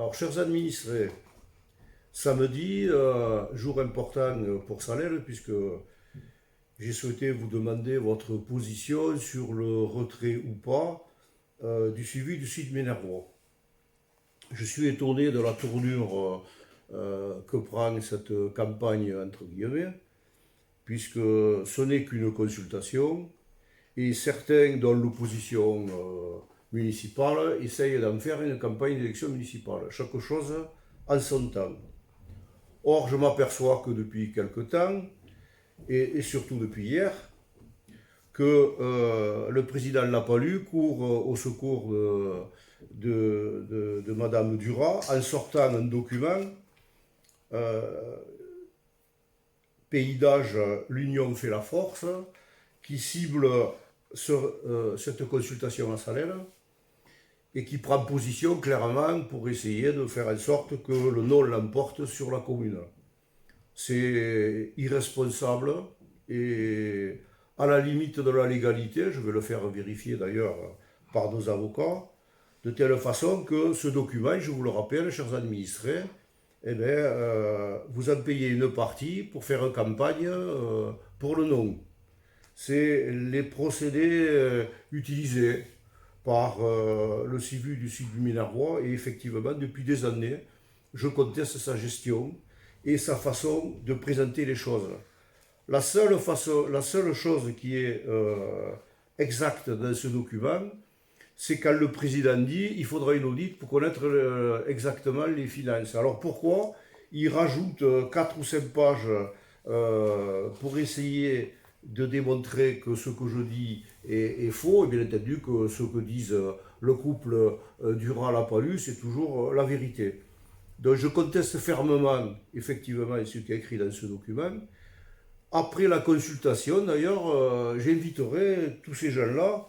Alors, chers administrés, samedi, jour important pour Salel, puisque j'ai souhaité vous demander votre position sur le retrait ou pas du suivi du site Ménervois. Je suis étonné de la tournure que prend cette campagne, entre guillemets, puisque ce n'est qu'une consultation, et certains, dans l'opposition municipale, essayent d'en faire une campagne d'élection municipale. Chaque chose en son temps. Or, je m'aperçois que depuis quelque temps, et surtout depuis hier, que le président Lapalu court au secours de Madame Duras en sortant un document pays d'âge, l'union fait la force, qui cible cette consultation à Salel et qui prend position clairement pour essayer de faire en sorte que le non l'emporte sur la commune. C'est irresponsable et à la limite de la légalité, je vais le faire vérifier d'ailleurs par nos avocats, de telle façon que ce document, je vous le rappelle, chers administrés, eh bien, vous en payez une partie pour faire campagne pour le non. C'est les procédés utilisés par le CIVU du sud du Minervois et effectivement, depuis des années, je conteste sa gestion et sa façon de présenter les choses. La seule chose qui est exacte dans ce document, c'est quand le président dit qu'il faudra une audit pour connaître exactement les finances. Alors pourquoi il rajoute 4 ou 5 pages pour essayer de démontrer que ce que je dis est faux, et bien entendu que ce que disent le couple Duras-Lapalu, c'est toujours la vérité. Donc je conteste fermement, effectivement, ce qui est écrit dans ce document. Après la consultation, d'ailleurs, j'inviterai tous ces gens-là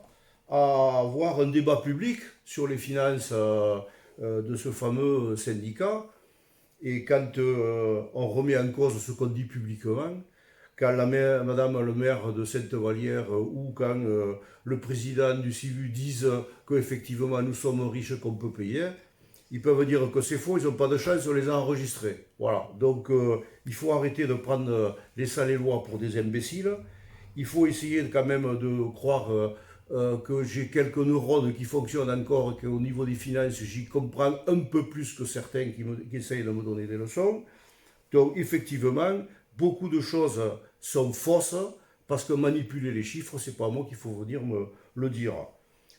à avoir un débat public sur les finances de ce fameux syndicat. Et quand on remet en cause ce qu'on dit publiquement, quand madame le maire de Sainte-Vallière ou quand le président du CIVU disent qu'effectivement nous sommes riches qu'on peut payer, ils peuvent dire que c'est faux, ils n'ont pas de chance, on les a enregistrés. Voilà, donc il faut arrêter de prendre les Salélois pour des imbéciles. Il faut essayer quand même de croire que j'ai quelques neurones qui fonctionnent encore, qu'au niveau des finances, j'y comprends un peu plus que certains qui essayent de me donner des leçons. Donc effectivement, beaucoup de choses sont fausses, parce que manipuler les chiffres, c'est pas moi qu'il faut venir me le dire.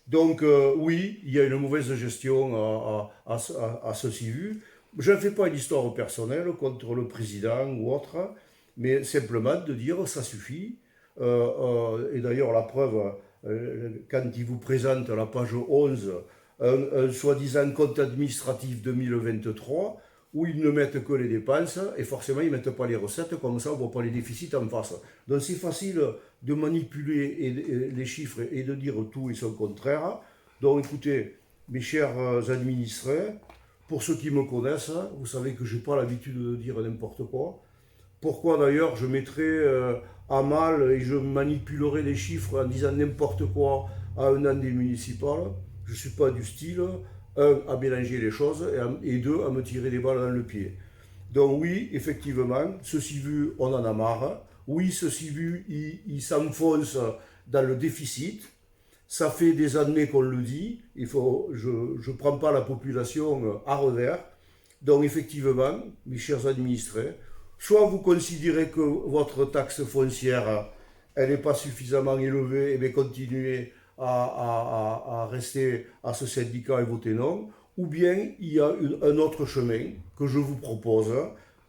Donc oui, il y a une mauvaise gestion à ce CIVU. Je ne fais pas une histoire personnelle contre le président ou autre, mais simplement de dire ça suffit. Et d'ailleurs la preuve, quand il vous présente à la page 11 un soi-disant compte administratif 2023, où ils ne mettent que les dépenses, et forcément ils ne mettent pas les recettes, comme ça on ne voit pas les déficits en face. Donc c'est facile de manipuler les chiffres et de dire tout et son contraire. Donc écoutez, mes chers administrés, pour ceux qui me connaissent, vous savez que je n'ai pas l'habitude de dire n'importe quoi. Pourquoi d'ailleurs je mettrais à mal et je manipulerais les chiffres en disant n'importe quoi à un an des municipales? Je ne suis pas du style, un, à mélanger les choses, et deux, à me tirer des balles dans le pied. Donc oui, effectivement, ce CIVU, on en a marre. Oui, ce CIVU, il s'enfonce dans le déficit. Ça fait des années qu'on le dit. Je ne prends pas la population à revers. Donc effectivement, mes chers administrés, soit vous considérez que votre taxe foncière, elle n'est pas suffisamment élevée, et bien continuez à rester à ce syndicat et voter non, ou bien il y a un autre chemin que je vous propose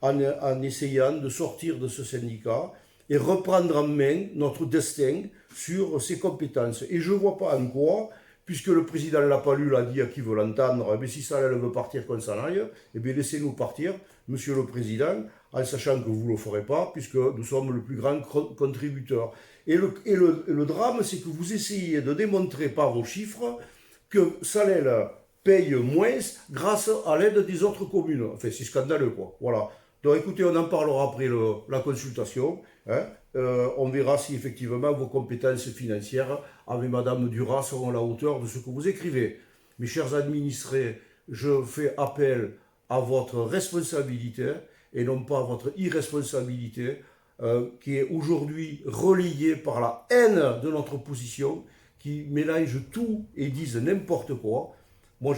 en essayant de sortir de ce syndicat et reprendre en main notre destin sur ses compétences. Et je ne vois pas en quoi, puisque le président Lapalu l'a dit à qui veut l'entendre, mais si ça elle veut partir qu'on s'en aille, eh bien laissez-nous partir, monsieur le président, en sachant que vous ne le ferez pas, puisque nous sommes le plus grand contributeur. Et le drame, c'est que vous essayez de démontrer par vos chiffres que Salel paye moins grâce à l'aide des autres communes. Enfin, c'est scandaleux, quoi. Voilà. Donc écoutez, on en parlera après la consultation. Hein. On verra si effectivement vos compétences financières avec Madame Duras seront à la hauteur de ce que vous écrivez. Mes chers administrés, je fais appel à votre responsabilité et non pas à votre irresponsabilité qui est aujourd'hui relayée par la haine de notre opposition qui mélange tout et disent n'importe quoi. Moi,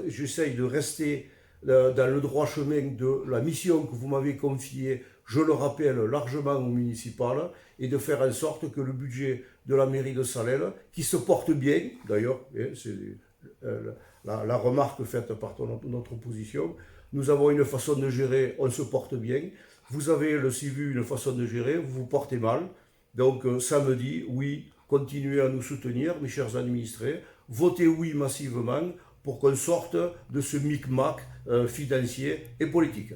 j'essaye de rester dans le droit chemin de la mission que vous m'avez confiée, je le rappelle largement au municipal, et de faire en sorte que le budget de la mairie de Salelles, qui se porte bien, d'ailleurs, c'est la remarque faite par notre opposition, nous avons une façon de gérer, on se porte bien. Vous avez le CIVU, une façon de gérer, vous vous portez mal. Donc samedi, oui, continuez à nous soutenir, mes chers administrés. Votez oui massivement pour qu'on sorte de ce micmac financier et politique.